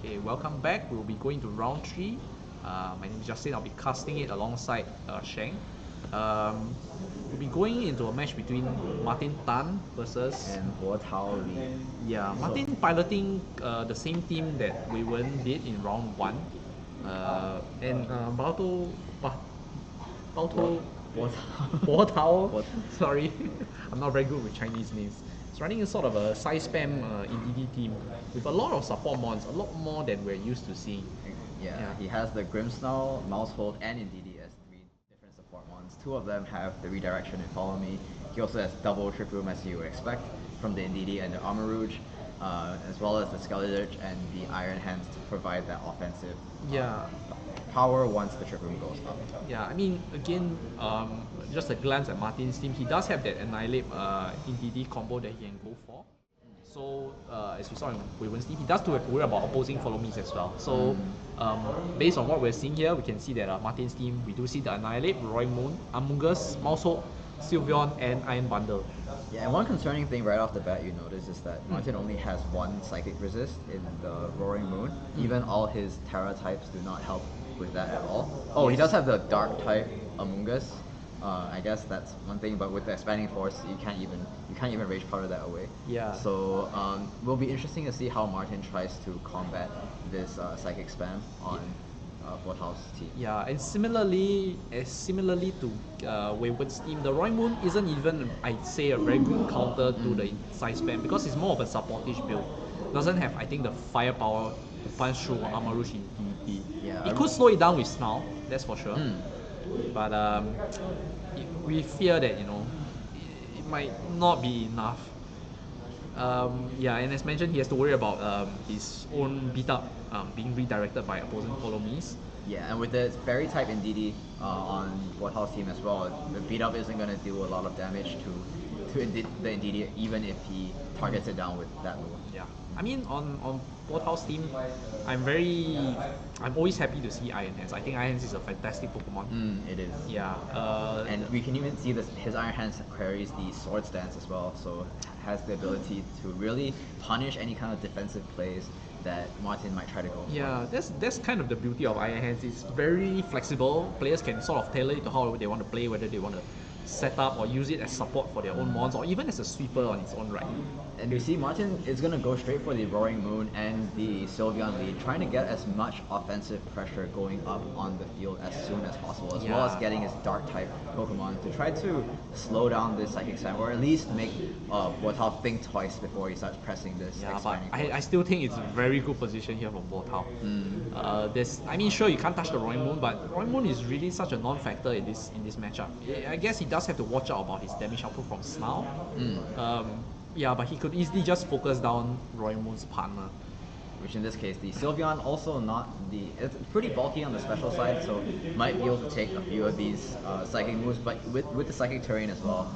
Okay, welcome back. We'll be going to round 3. My name is Justin. I'll be casting it alongside Sheng. We'll be going into a match between Martin Tan versus and Botao Li. Martin piloting the same team that Wei Wen did in round 1. And Botao Botao. Sorry, I'm not very good with Chinese names. It's running a sort of a side spam EDD team with a lot of support mons, a lot more than we're used to seeing. Yeah, he has the Grimmsnarl, Mousehold, and Indeedee as 3 different support mons. 2 of them have the redirection and follow me. He also has double Trick Room as you would expect from the Indeedee and the Armor Rouge, as well as the Skeledirge and the Iron Hands to provide that offensive power once the Trick Room goes up. Yeah, I mean, again, just a glance at Martin's team, he does have that Annihilate Indeedee combo that he can go for. So, as we saw in Wei Wen's team, he does have to worry about opposing follow me's as well. So, based on what we're seeing here, we can see that Martin's team, we do see the Annihilate, Roaring Moon, Amoonguss, Mousehold, Sylveon, and Iron Bundle. Yeah, and one concerning thing right off the bat you notice is that Martin only has 1 Psychic Resist in the Roaring Moon. Even all his Terra types do not help with that at all. Oh, he does have the Dark type Amoonguss. I guess that's one thing, but with the Expanding Force, you can't even Rage Powder that away. Yeah. So will be interesting to see how Martin tries to combat this Psychic spam on Botao's team. Yeah, and similarly to Wei Wen's team, the Roaring Moon isn't even, I'd say, a very good counter to the side spam because it's more of a supportish build. Doesn't have, I think, the firepower to punch through Armor Rouge in PvP. Yeah, it could slow it down with Snarl, that's for sure. But we fear that it might not be enough. And as mentioned, he has to worry about his own beat up being redirected by opposing follow me's. Yeah, and with the Fairy type Indeedee on Botao's team as well, the beat up isn't going to do a lot of damage to the Indeedee, even if he targets it down with that move. Yeah, I mean on Botao's team, I'm always happy to see Iron Hands. I think Iron Hands is a fantastic Pokemon. It is. Yeah. And we can even see this, his Iron Hands carries the Sword Stance as well, so has the ability to really punish any kind of defensive plays that Martin might try to go for. Yeah, that's kind of the beauty of Iron Hands. It's very flexible. Players can sort of tailor it to how they want to play, whether they want to set up or use it as support for their own mons, or even as a sweeper on its own right. And you see Martin is going to go straight for the Roaring Moon and the Sylveon lead, trying to get as much offensive pressure going up on the field as soon as possible, as well as getting his Dark type Pokemon to try to slow down this Psychic Slam, or at least make Botao think twice before he starts pressing this Expanding Force. I still think it's a very good position here from Botao. Sure, you can't touch the Roaring Moon, but Roaring Moon is really such a non-factor in this matchup. I guess he does have to watch out about his damage output from Snarl. But he could easily just focus down Roaring Moon's partner. Which in this case, the Sylveon it's pretty bulky on the special side, so might be able to take a few of these psychic moves, but with the psychic terrain as well,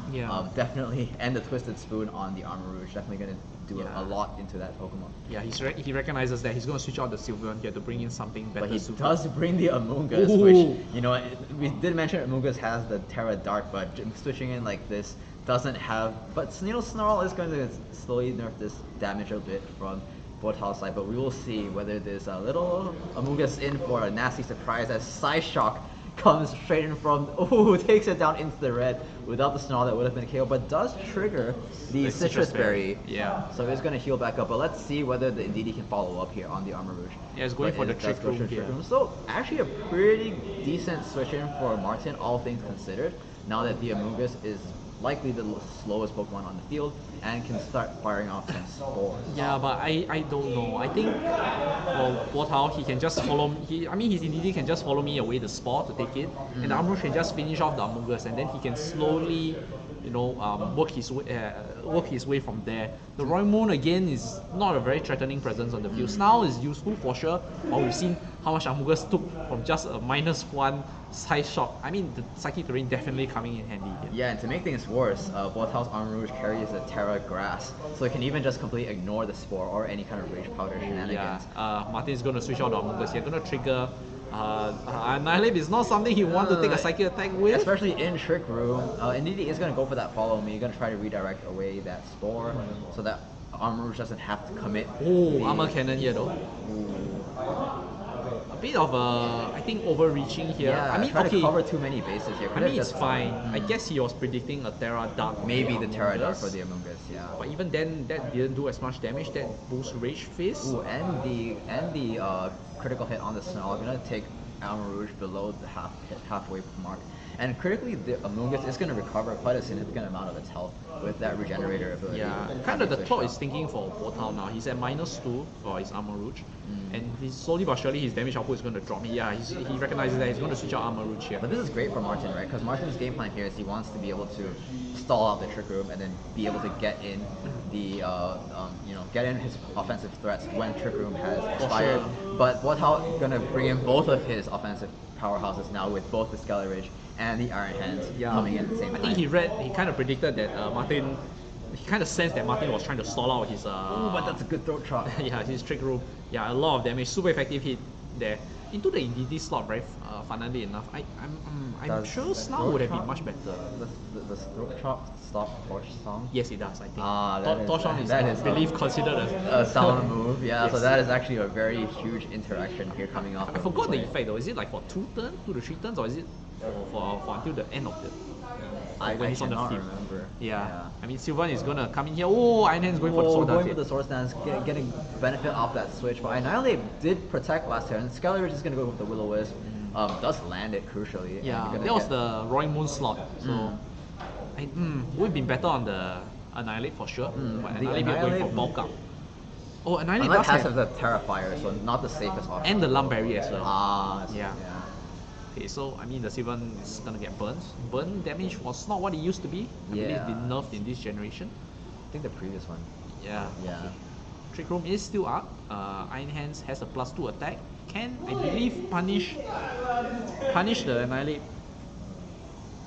definitely, and the Twisted Spoon on the Armor Rouge, definitely going to do a lot into that Pokemon. Yeah, he recognizes that he's going to switch out the Sylveon here to bring in something better. But he does bring the Amoonguss, which, we did mention Amoonguss has the Terra Dark, but switching in like this doesn't have, but Snarl is going to slowly nerf this damage a bit from Botao's side, but we will see whether there's a little Amoonguss in for a nasty surprise as Psyshock comes straight in from, takes it down into the red without the Snarl that would have been KO, but does trigger the Citrus Berry. Yeah. So it's going to heal back up, but let's see whether the Indeedee can follow up here on the Armor Rouge. Yeah, it's going for the Trick Room here. So actually a pretty decent switch in for Martin, all things considered, now that the Amoonguss is likely the slowest Pokemon on the field and can start firing off some spores. Yeah, but I don't know. I think for Botao, he can just follow me. His Indeedee can just follow me away the Spore to take it, and the Armor can just finish off the Amoonguss, and then he can slowly, work his way from there. The Roaring Moon again is not a very threatening presence on the field. Snarl is useful for sure, but we've seen how much Amoonguss took from just a -1 side shock. The Psychic Terrain definitely coming in handy here. Yeah, and to make things worse, Botao's Armor Rouge carries the Terra Grass, so it can even just completely ignore the Spore or any kind of Rage Powder shenanigans. Martin's going to switch out the Amoonguss here, going to trigger Annihilate is not something he wants to take a psychic attack with. Especially in Trick Room. Indeedee is going to go for that follow me. You're going to try to redirect away that Spore so that Armor Rouge doesn't have to commit. Armor Cannon here though. bit of I think overreaching here. Yeah, I mean, trying okay. to cover too many bases here. I Could've mean, it's just- fine. I guess he was predicting a Terra Dark. Maybe the Terra Dark Us. for the Among Us, yeah. But even then, that didn't do as much damage. That boosts Rage Fist. Ooh, and the critical hit on the Snarl gonna take Armor Rouge below the halfway mark. And critically, the Among Us is gonna recover quite a significant amount of its health with that regenerator ability. Yeah, kind of the thought is thinking for Botao now. He's at -2 for his Armor Rouge, and he's slowly but surely his damage output is going to drop. Yeah, he recognizes that he's going to switch out Armor Rouge here. But this is great for Martin, right? Because Martin's game plan here is he wants to be able to stall out the Trick Room and then be able to get in the get in his offensive threats when Trick Room has expired. sure. But Botao gonna bring in both of his offensive powerhouses now with both the Skelly Rage and the Iron Hands coming in at the same I time. think he kind of predicted that Martin, he kind of sensed that Martin was trying to stall out his Ooh, but that's a good throat chop. yeah, his Trick Room. Yeah, a lot of damage, super effective hit there into the DD slot. Very funnily enough, I'm Does sure Snarl throat would have been chop- much better. The throat chop stop Torch Song? Yes, it does. I think. That is- Torchon is, that I is believe, considered a A sound move, yeah. So Yes. that is actually a very huge interaction here coming off. I forgot the effect though. Is it like for 2 to 3 turns, or is it for until the end of the? I when he's on the cannot field? remember. Yeah. I mean, Sylvan is gonna come in here. Oh, Iron Hand's going for the sword going dance for the hit. sword stance, getting benefit off that switch. But Annihilate did protect last turn. Skelly Ridge is gonna go with the Will-O Wisp. Does land it crucially. and Yeah, you're gonna that was get- the Roaring Moon slot. So, would have been better on the Annihilate for sure. But The Annihilate we are going for Annihilate- bulk up. Oh, Annihilate Unlike does has have the Terrifier, so not the safest option. and the Lump Berry as well. Ah, Yeah. Okay, so I mean the Sylvan is gonna get burned. Burn damage was not what it used to be. I believe it's been Yeah. nerfed in this generation. I think the previous one. Yeah. Yeah. Trick Room is still up. Iron Hands has a +2 attack. Can, I believe, punish the Annihilate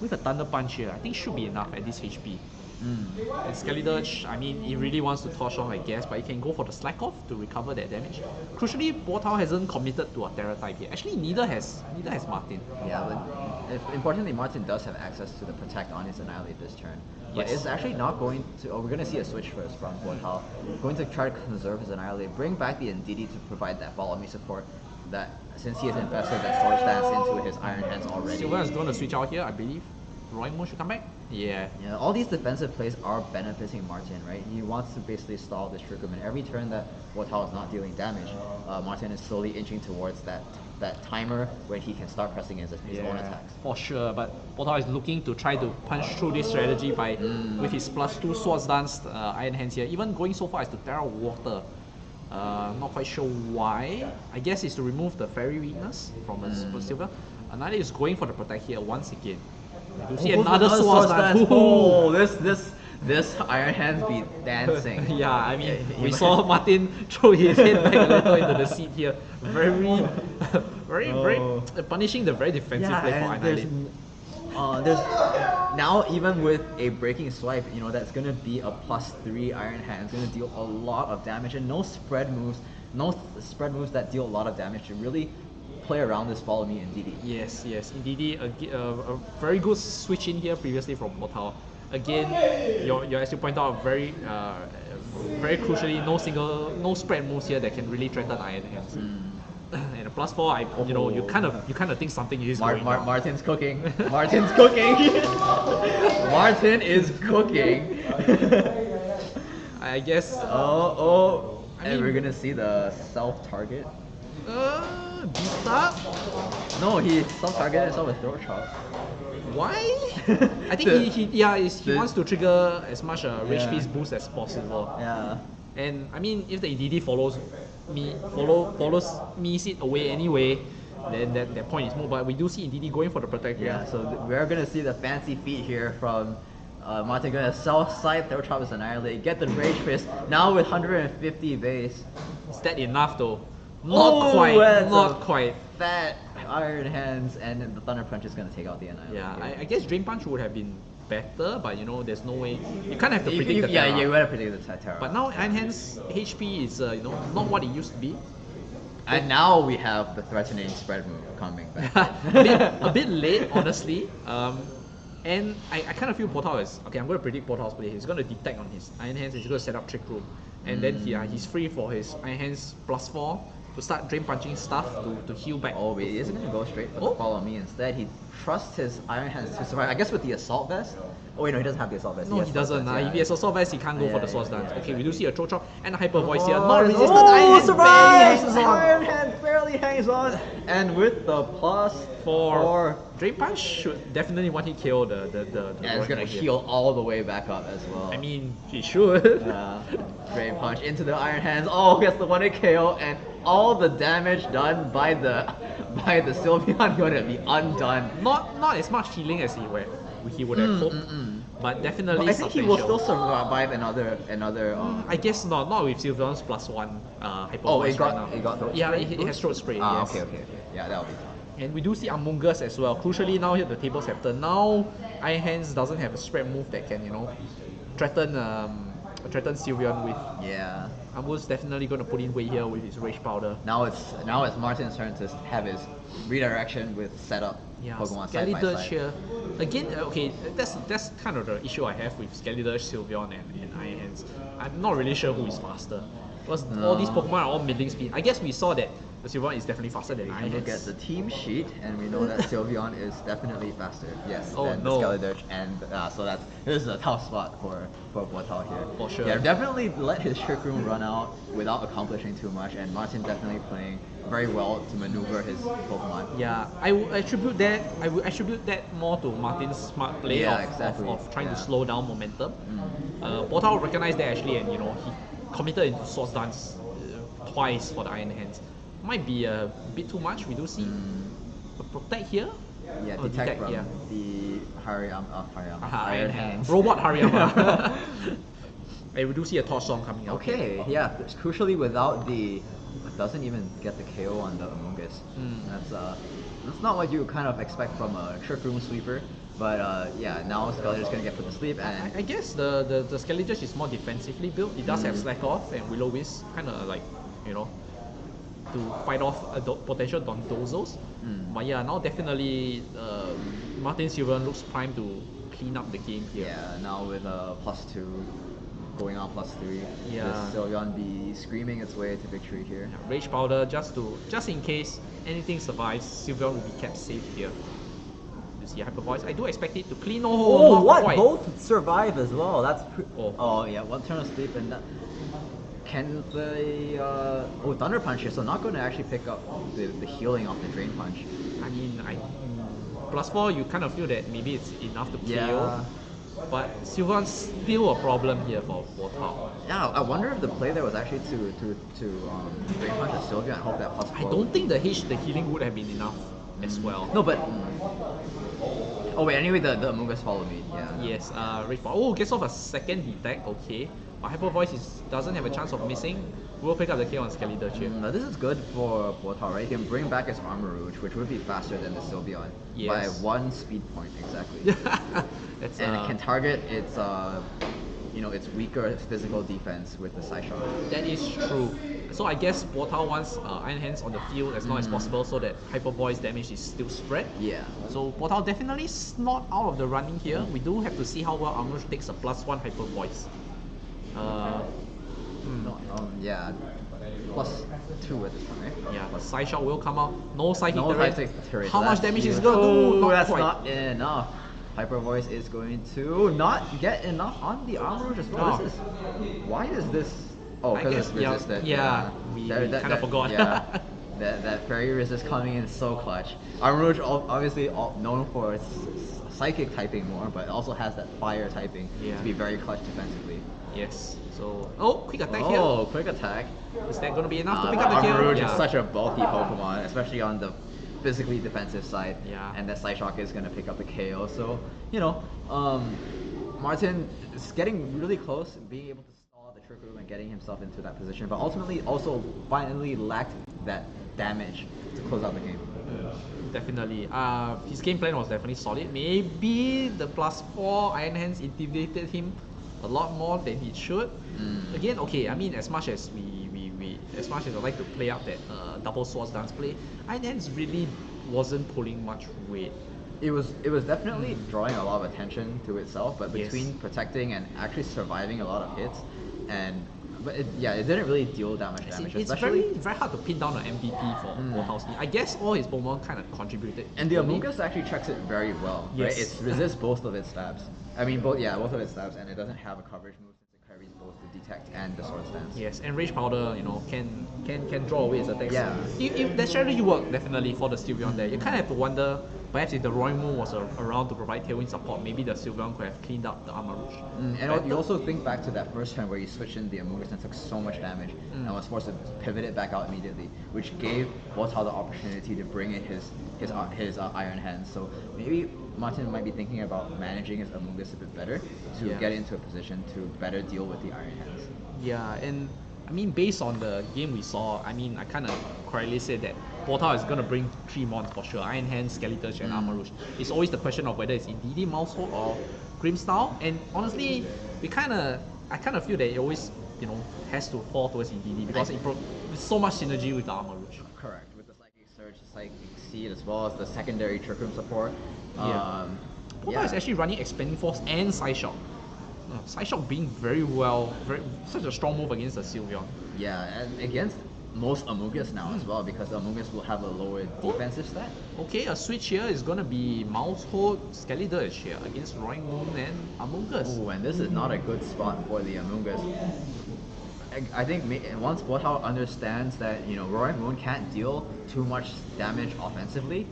with a Thunder Punch here. I think should be enough at this HP. And Skeledirge, I mean, he really wants to torch off, I guess, but he can go for the Slack Off to recover that damage. Crucially, Botao hasn't committed to a Terra type yet. Actually, neither has Martin. Yeah, but importantly, Martin does have access to the Protect on his Annihilate this turn. But Yes. it's actually not going to. Oh, we're going to see a switch first from Botao. Going to try to conserve his Annihilate, bring back the Ndidi to provide that follow me support. That since he has invested that Sword Stance into his Iron Hands already. Sylvan is going to switch out here, I believe. Roaring Moon should come back. Yeah. Yeah, all these defensive plays are benefiting Martin, right? He wants to basically stall this Trick Room, and every turn that Botao is not dealing damage, Martin is slowly inching towards that timer where he can start pressing his own attacks. For sure, but Botao is looking to try to punch through this strategy by with his +2 Swords Dance Iron Hands here, even going so far as to Terra Water. Not quite sure why. I guess it's to remove the Fairy weakness from a Silver. Annihilate is going for the Protect here once again. You see another Swords Dance. Oh, this Iron Hands be dancing. Yeah, I mean, Yeah, we saw Martin throw his head back a little into the seat here. Very punishing the very defensive play for and there's, Annihilate. there's now even with a breaking swipe, that's gonna be a +3 Iron Hand. It's gonna deal a lot of damage and no spread moves that deal a lot of damage to really play around this follow me in DD. Yes, indeed, a very good switch in here previously from Botao. Again, as you point out, very crucially, no spread moves here that can really threaten Iron Hands. And a +4, you kind of think something is going on. Martin's cooking. Martin's cooking. Martin is cooking. I guess. And we're gonna see the self-target. Beta? No, he self-targeted himself with throat chop. Why? I think he wants to trigger as much Rage Fist boost as possible. Yeah. And I mean, if the EDD follows me sit away anyway, then that point is moved. But we do see EDD going for the Protect here. Yeah, so we're gonna see the fancy feat here from Martin. Gonna side throat chop his Annihilate, get the Rage Fist, now with 150 base. Is that enough though? Not quite. Fat Iron Hands, and the Thunder Punch is gonna take out the Annihilate. Yeah, I guess Drain Punch would have been better, but there's no way. You can't have to predict the Terra. you gotta predict the Terra. But now Iron Hand's HP is not what it used to be. And now we have the threatening spread move coming back. a bit late, honestly. And I kind of feel Botao is okay. I'm going to predict Botao's play. He's going to detect on his Iron Hands. And he's going to set up Trick Room, and then he's free for his Iron Hands +4 start drain punching stuff to heal back. Oh, wait, he isn't gonna go straight for Oh. the follow me. Instead, he trusts his Iron Hands to survive. I guess with the assault vest. Oh wait, no, he doesn't have the assault vest. No, has he Sword doesn't. Dance, If he has assault vest, he can't go for the swords dance. yeah, Okay, we exactly. do see a throw chop and a hyper voice here. Oh, Not resisted. oh, Iron Hand survives! barely hangs on. Iron Hand barely hangs on, and with the plus For drain punch should definitely one hit KO the and it's gonna here. heal all the way back up as well. I mean, he should. Drain punch into the Iron Hands. Oh, gets the one hit KO, and all the damage done by the Sylveon gonna be undone. Not as much healing as he would have hoped, but definitely But I think he will substantial. still survive another. I guess not with Sylveon's +1 hyper Oh, voice it got right now. it got throat Yeah, spray it has boost? throat spray. Ah, Yes. okay. Yeah, that'll be fine. And we do see Among Us as well. Crucially, now here the tables have turned. Now Iron Hands doesn't have a spread move that can threaten Sylveon with. Yeah. Among Us definitely going to put in weight here with his Rage Powder. Now it's Martin's turn to have his redirection with setup Pokemon side by Skeledirge side. here. Again, okay, that's kind of the issue I have with Skeledirge, Sylveon, and Iron Hands. I'm not really sure who is faster. Because all these Pokemon are all middling speed. I guess we saw that the Sylveon is definitely faster than Iron And look at Hands. the team sheet, and we know that Sylveon is definitely faster. Yes, Oh, than no. the Skeledirge, and so this is a tough spot for Botao here. For sure. Yeah, definitely let his Trick Room run out without accomplishing too much, and Martin definitely playing very well to maneuver his Pokemon. Yeah, I would attribute that more to Martin's smart play Yeah, of, exactly. of trying to Yeah. slow down momentum. Botao recognized that actually, and he committed into Swords Dance twice for the Iron Hands. Might be a bit too much. We do see a protect here. Yeah, Oh, detect from yeah. the Hariyama. Iron Hands. Robot Hariyama. And we do see a Torch Song coming out. Okay, yeah. Crucially, without the, doesn't even get the KO on the Among Us. That's not what you kind of expect from a Trick Room sweeper. But yeah, now Skeletor's gonna get put to sleep, and I guess the Skeledirge is more defensively built. It does have Slack Off and Willow Wisp, kind of like, to fight off potential Dondozos. But yeah, now definitely Martin Sylveon looks primed to clean up the game here. yeah, now with a +2 going on +3, Yeah. this Sylveon be screaming its way to victory here. Rage Powder just in case anything survives, Sylveon will be kept safe here. You see Hyper Voice. I do expect it to clean. Oh, Not what? quite. Both survive as well. That's Oh. yeah, one turn of sleep and that. Can the Thunder Punch here? So not going to actually pick up the healing of the Drain Punch. I mean, +4, you kind of feel that maybe it's enough to KO. Yeah. But Sylveon's still a problem here for Botao. Yeah, I wonder if the play there was actually to Drain Punch the Sylveon and hope that +4. I don't think the healing would have been enough as well. No, but. Oh wait, anyway, the Among Us followed me. Yeah. Yes, Rage Powder. Oh, gets off a second detect, okay. But Hyper Voice doesn't have a chance of missing. We'll pick up the kill on Skeledirge here. Now this is good for Botao, right? He can bring back his Armor Rouge, which would be faster than the Sylveon by Yes. 1 speed point exactly. That's, And it can target its its weaker physical defense with the side shot. that is true. So I guess Botao wants Iron Hands on the field as long as possible so that Hyper Voice damage is still spread. Yeah. So Botao definitely is not out of the running here. We do have to see how well Amrouche takes a +1 Hyper Voice. Yeah. +2 at this point, right? Yeah, but Side Shot will come out. No Psychic No Turret. Psychic Turret. How So much that's damage is huge. gonna do? Not That's quite. not enough. Hyper Voice is going to not get enough on the Armor Rouge as well. No. This is, why is this? Oh, I because it's guess, yeah, resisted. yeah, we kinda forgot. Yeah, that fairy resist coming in so clutch. Armor Rouge obviously known for its psychic typing more, but it also has that fire typing Yeah. to be very clutch defensively. Yes. So, quick attack Oh, quick attack. here. Is that gonna be enough to pick But up the Armor kill? Rouge Yeah. is such a bulky Pokemon, especially on the physically defensive side. Yeah. And that Side Shock is going to pick up the KO. So, Martin is getting really close, being able to stall the Trick Room and getting himself into that position, but ultimately also finally lacked that damage to close out the game. Definitely. His game plan was definitely solid. Maybe the +4 Iron Hands intimidated him a lot more than he should. Again, okay, I mean, as much as as much as I like to play up that double swords dance play, Iron Hands really wasn't pulling much weight. It was definitely drawing a lot of attention to itself, but Yes. between protecting and actually surviving a lot of hits, and but it didn't really deal that much damage. It's especially very hard to pin down an MVP for Botao's team. I guess all his Pokemon kind of contributed. And the Amoonguss actually checks it very well. Yes. Right? It resists both of its stabs. I mean, both of its stabs, and it doesn't have a coverage move since it carries both the Detect and the Sword Stance. Yes, and Rage Powder, you know, can draw away its attacks. Yeah. If that strategy worked, definitely for the Sylveon there. You kind of have to wonder, perhaps if the Roaring Moon was around to provide Tailwind support, maybe the Sylveon could have cleaned up the Armor Rouge. And you also think back to that first turn where you switched in the Amoonguss and took so much damage and was forced to pivot it back out immediately, which gave Botao the opportunity to bring in his Iron Hands. So maybe Martin might be thinking about managing his Amoonguss a bit better to get into a position to better deal with the Iron Hands. Yeah, and I mean, based on the game we saw, I mean, I kind of correctly said that Botao is going to bring 3 mons for sure. Iron Hand, Skeleton, and Armor Rouge. It's always the question of whether it's Indeedee, Mousehold, or Grimmstyle. And honestly, I kind of feel that it always, you know, has to fall towards Indeedee because it's so much synergy with the Armor Rouge. Correct, with the Psychic Surge, Psychic Seed, as well as the secondary Trick Room support. Botao is actually running Expanding Force and Psyshock. Psyshock being such a strong move against the Sylveon. Yeah, and against most Amoonguss now as well, because the Amoonguss will have a lower defensive stat. Okay, a switch here is gonna be Mousehold, Skeledirge here against Roaring Moon and Amoonguss. Oh, and this is not a good spot for the Amoonguss. I think once Botao understands that, you know, Roaring Moon can't deal too much damage offensively,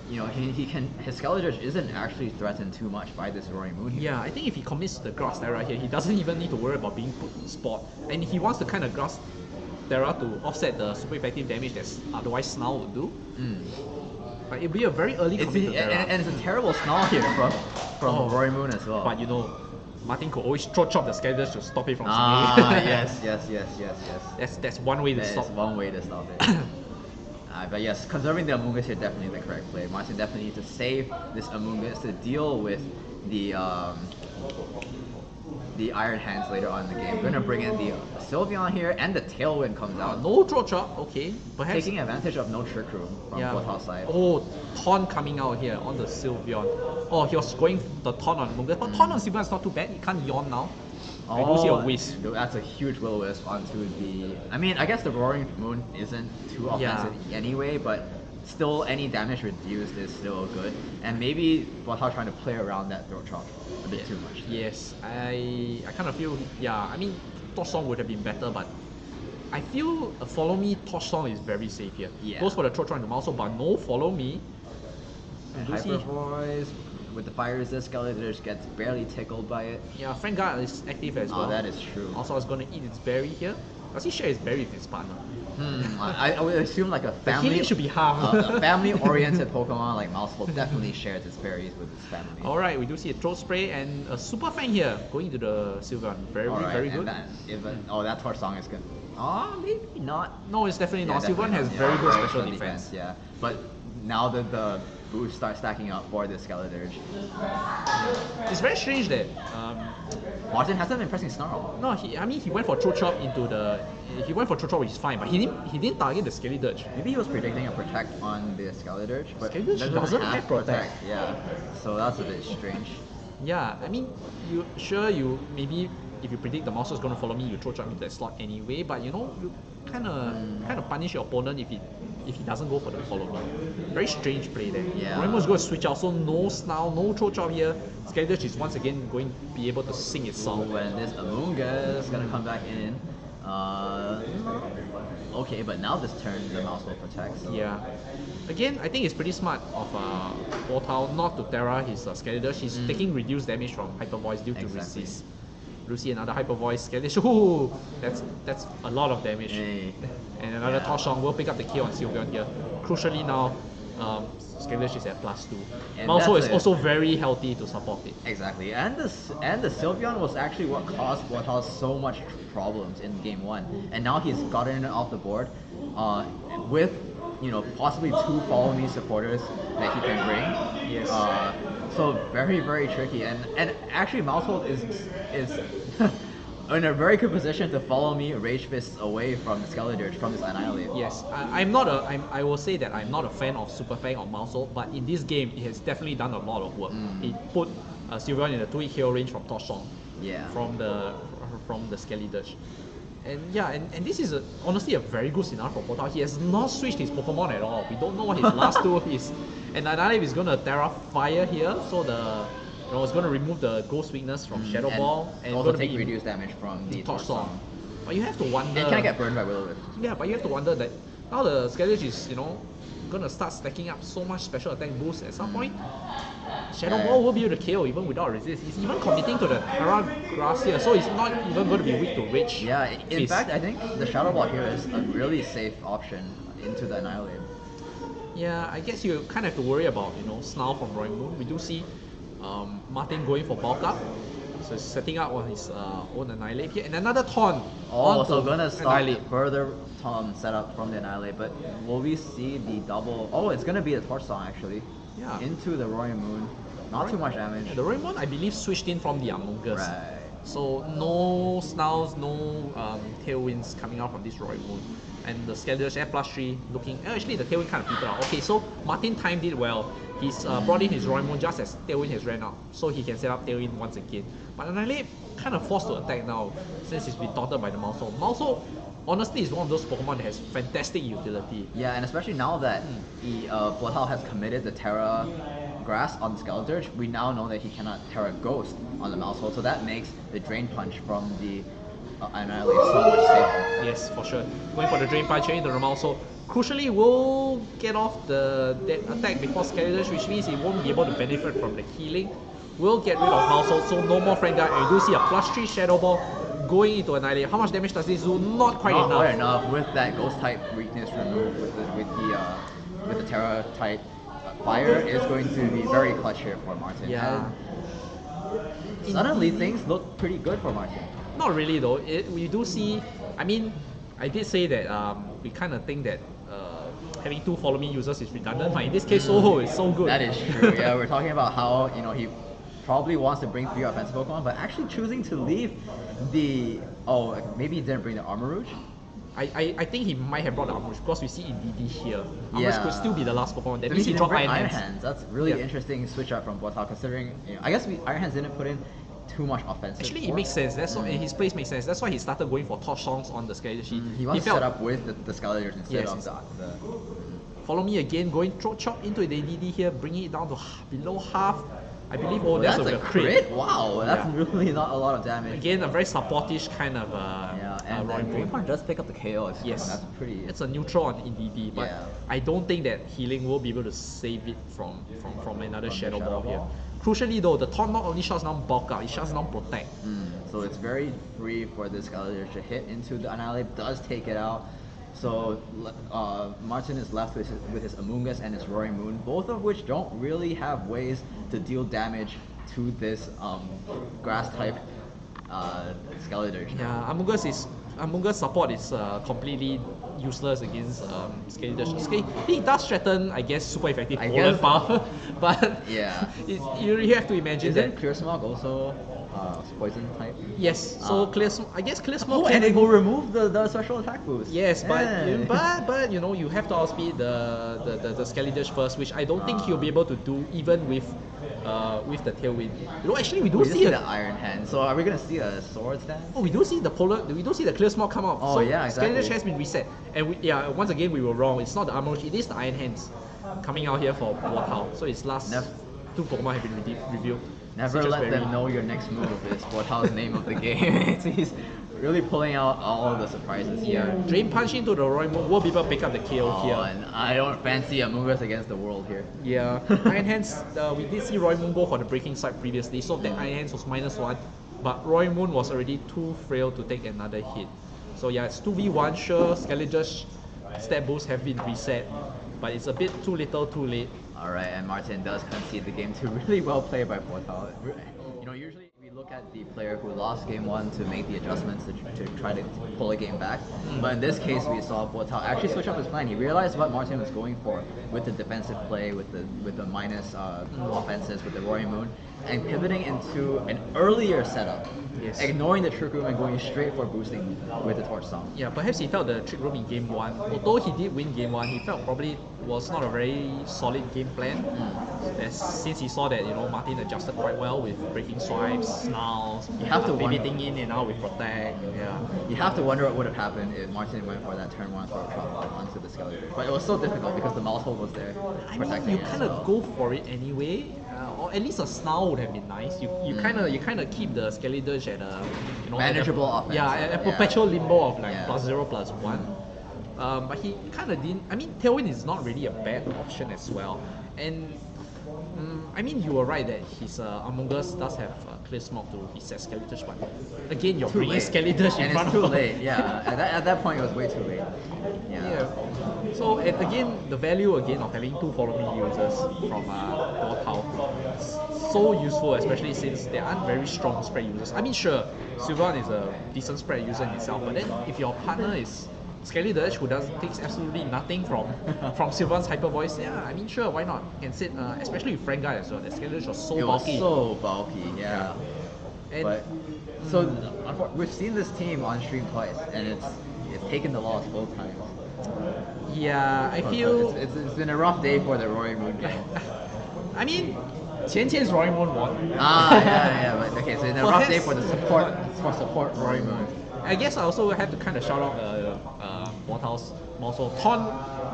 you know, his Skeledirge isn't actually threatened too much by this Roaring Moon here. Yeah, I think if he commits the Grass Terra here, he doesn't even need to worry about being put in spot. And he wants to kind of Grass Terra to offset the super effective damage that otherwise Snarl would do. But it'll be a very early commit to Terra. And it's a terrible Snarl here from Roaring Moon as well. But you know, Martin could always throat chop the Skeledirge to stop it from singing. Yes. That's one way to stop. That's one way to stop it. But yes, conserving the Amoonguss here definitely the correct play. Martin definitely needs to save this Amoonguss to deal with the Iron Hands later on in the game. We're gonna bring in the Sylveon here, and the Tailwind comes out. No throat chop, okay. Perhaps taking advantage of no Trick Room from Botao's side. Oh, Taunt coming out here on the Sylveon. Oh, he was going the Taunt on Amoonguss, but Taunt on Sylveon is not too bad. He can't yawn now. I do see a Wisp. That's a huge Will-O-Wisp onto the... I mean, I guess the Roaring Moon isn't too offensive anyway, but still any damage reduced is still good. And maybe Botao trying to play around that throat chop a bit too much. Yes, I kind of feel... Yeah, I mean, Torch Song would have been better, but I feel a Follow Me Torch Song is very safe here. Goes for the throat chop into Mouse, but no Follow Me. And Hyper Voice with the Fire Resist, Skeledirge gets barely tickled by it. Yeah, Friend Guard is active as well. Oh, that is true. Also, it's going to eat its berry here. Does he share his berry with his partner? I would assume like a family... The healing should be half. A family-oriented Pokemon like Mousehold definitely shares its berries with its family. Alright, we do see a Throat Spray and a Super Fang here going to the Sylveon. Very good. That Torch Song is good. Maybe not. No, it's definitely not. Sylveon has very good special defense. Yeah, but now that the boost starts stacking up for the Skeledirge. It's very strange that Martin hasn't been pressing Snarl. No, he went for Throat Chop into the... He went for Throat Chop, which is fine, but he didn't target the Skeledirge. Maybe he was predicting a Protect on the Skeledirge, but Skeledirge doesn't have Protect. Yeah, so that's a bit strange. Yeah, I mean, maybe if you predict the mouse is going to follow me, you Throat Chop into that slot anyway, but you know, you kind of punish your opponent if he doesn't go for the follow me. Very strange play there. Yeah. Rainbow's going to switch out, so no Snarl, no Throat Chop here. Skeledirge is once again going to be able to sing its song. When this Amoonguss is going to come back in. Okay, but now this turn the mouse will protect. So. Yeah. Again, I think it's pretty smart of Botao not to Terra his Skeledirge. He's taking reduced damage from Hyper Voice due to resist. Lucy, another Hyper Voice, Skeledirge. Ooh, that's a lot of damage. Hey. And another Torch Song will pick up the kill on Sylveon here. Crucially now, Skeledirge is at +2. Mousehold is also very healthy to support it. Exactly, and the Sylveon was actually what caused Botao so much problems in Game 1. And now he's gotten it off the board with, you know, possibly 2 Follow Me supporters that he can bring. Yes. So very, very tricky. And actually Mousehold is in a very good position to follow me Rage Fists away from Skeledirge, from this Annihilate. Yes, I will say that I'm not a fan of Super Fang or Mousehold, but in this game it has definitely done a lot of work. It put Sylveon in the 2-hit KO range from Torch Song. Yeah. From the Skeledirge. And yeah, and this is honestly a very good scenario for Botao. He has not switched his Pokemon at all. We don't know what his last two is. And Annihilape is gonna Terra Fire here, so it's gonna remove the Ghost weakness from Shadow Ball and and also gonna take reduced damage from the Torch Song. Song. But you have to wonder. And can I get burned by Will-O-Wisp? Yeah, but you have to wonder that now the Skellige is gonna start stacking up so much special attack boost at some point. Shadow Ball will be able to KO even without resist. He's even committing to the Terra Grass here, so he's not even going to be weak to Rage. Yeah, in fact, I think the Shadow Ball here is a really safe option into the Annihilape. Yeah, I guess you kind of have to worry about Snarl from Roy Moon. We do see Martin going for bulk up, so he's setting up on his own Annihilape here, and another Taunt. Oh, so gonna start further setup from the Annihilape, but will we see the double? Oh, it's gonna be a Torch Song actually. Yeah. Into the Roy Moon. Not too much damage. Yeah, the Roy Moon, I believe, switched in from the Among Us. Right. So no Snarls, no Tailwinds coming out from this Roy Moon. And the Skellige Air plus 3 looking... actually, the Tailwind kind of petered out. Okay, so Martin timed it well. He's brought in his Roy Moon just as Tailwind has ran out. So he can set up Tailwind once again. But Annihilape kind of forced to attack now since he's been taunted by the Maushold. Maushold, honestly, is one of those Pokemon that has fantastic utility. Yeah, and especially now that Botao has committed the Terra Grass on the Skeledirge, we now know that he cannot Terra Ghost on the Maushold, so that makes the Drain Punch from the Annihilape so much safer. Yes, for sure. Going for the Drain Punch into the Maushold. Crucially, will get off the attack before Skeledirge, which means he won't be able to benefit from the healing. Will get rid of Maushold, so no more Friend Guard, and you do see a +3 Shadow Ball going into Annihilape. How much damage does this do? Not quite enough. Not quite enough with that Ghost type weakness removed with the Terra type. Fire is going to be very clutch here for Martin. Yeah. And suddenly things look pretty good for Martin. Not really though. We do see. I mean, I did say that we kind of think that having two Follow Me users is redundant, but in this case, it's so good. That is true. Yeah, we're talking about how he probably wants to bring 3 offensive Pokemon, but actually choosing to leave the maybe he didn't bring the Armor Rouge. I think he might have brought the Armor Rouge because we see Indeedee here. Armor Rouge could still be the last Pokemon. That means he dropped Iron Hands. That's really interesting switch up from Botao, considering I guess Iron Hands didn't put in too much offensive. Actually, it makes sense. That's why his place makes sense. That's why he started going for Torch Songs on the Skeledige. He wants to set up with the Skeledirge instead of the Follow Me again, going Throat Chop into the DD here, bringing it down to below half. I believe that's a crit. Wow, that's really not a lot of damage. Again, a very supportish kind of and Drain Punch does pick up the KO. Yes, that's pretty. It's a neutral on DD, but I don't think that healing will be able to save it from another Shadow Ball here. Crucially though, the Taunt not only shuts down Bulk Up, it shuts down Protect. So it's very free for this Skeledirge to hit into the Annihilape, does take it out. So Martin is left with his Amoonguss and his Roaring Moon, both of which don't really have ways to deal damage to this grass type Skeledirge. Yeah, Amoonguss support is completely useless against Skeledirge. He does threaten, I guess, super effective Polar Power, but you have to imagine that. Isn't Clear Smog also poison type? Yes, so I guess Clear Smog and it will remove the special attack boost. Yes, but you have to outspeed the Skeledirge first, which I don't think he'll be able to do even with the Tailwind. Actually we do see the Iron Hand. So are we gonna see a Sword Stance? Oh, we do see the Clear Smog come out. Oh, yeah, exactly. Skeledirge has been reset, and once again we were wrong. It's not the Armor Rouge, it is the Iron Hands coming out here for Botao. So its last 2 Pokemon have been revealed. Never let them know your next move is Botao's name of the game. He's really pulling out all of the surprises here. Drain Punch into the Roy Moon will be able to pick up the KO here. And I don't fancy Amoonguss against the world here. Yeah, Iron Hands, we did see Roy Moon go for the breaking side previously, so that Iron Hands was -1, but Roy Moon was already too frail to take another hit. So yeah, it's 2v1, sure, Skeledirge stat boosts have been reset, but it's a bit too little too late. Alright, and Martin does concede the game to really well played by Botao. Usually we look at the player who lost game 1 to make the adjustments to try to pull a game back. But in this case, we saw Botao actually switch up his plan. He realized what Martin was going for with the defensive play, with the minus offenses, with the Roaring Moon, and pivoting into an earlier setup, Yes. ignoring the Trick Room and going straight for boosting with the Torch Song. Yeah, perhaps he felt the Trick Room in game 1. Although he did win game 1, he felt probably was not a very solid game plan. Since he saw that Martin adjusted quite well with breaking swipes, snarls, You have to wonder- pivoting in and out with protect. Yeah. You have to wonder what would have happened if Martin went for that turn 1 throw trap onto the Skeletor. But it was so difficult because the mouse hole was there I mean, protecting you it. kind of go for it anyway, or at least a snarl would have been nice. You kind of keep the Skeletor at a Manageable at a, offense. Yeah, a Yeah. perpetual limbo of like Yeah. +0, +1. But he kind of didn't. I mean, Tailwind is not really a bad option as well. And I mean, you were right that his Among Us does have clear smoke to his set Skeletors, but again, you're Too bringing late. Skeletors in And front it's too of late. Yeah, at that point it was way too late. Yeah. So and again, the value again of having two follow me users from Botao, so useful, especially since they aren't very strong spread users. I mean, sure, Sylvan is a decent spread user in itself, but then if your partner is Skelly the Edge, who takes absolutely nothing from Sylvan's hyper voice, yeah, I mean, sure, why not? Can sit, especially with Frank Guy as well. The Skelly Edge was so It was bulky. so bulky, yeah. And But so we've seen this team on stream twice, and it's taken the loss both times. yeah, I So feel. it's been a rough day for the Roy Moon game. I mean, Qianqian's Roy Moon won. Yeah, but okay, so it's a rough day Perhaps- for the support Roy Moon. I guess I also have to kind of shout out Botao's also. Ton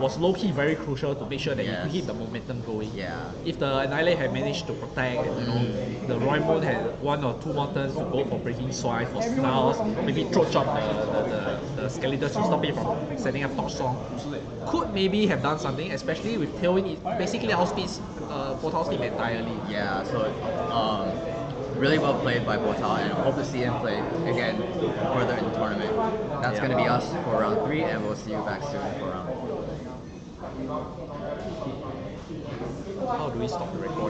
was low-key very crucial to make sure that Yes. you keep the momentum going. Yeah. If the Annihilate had managed to protect, and, the Roy Moon had one or two more turns to go for breaking swipe, for snarls, maybe throat chop the Skeletors to stop it from setting up Torch Song, could maybe have done something, especially with Tailwind. It basically outspeeds Botao's team entirely. Yeah, so really well played by Botao, and I hope to see him play again further in the tournament. That's Yeah. going to be us for round 3, and we'll see you back soon for round 4. How do we stop the recording?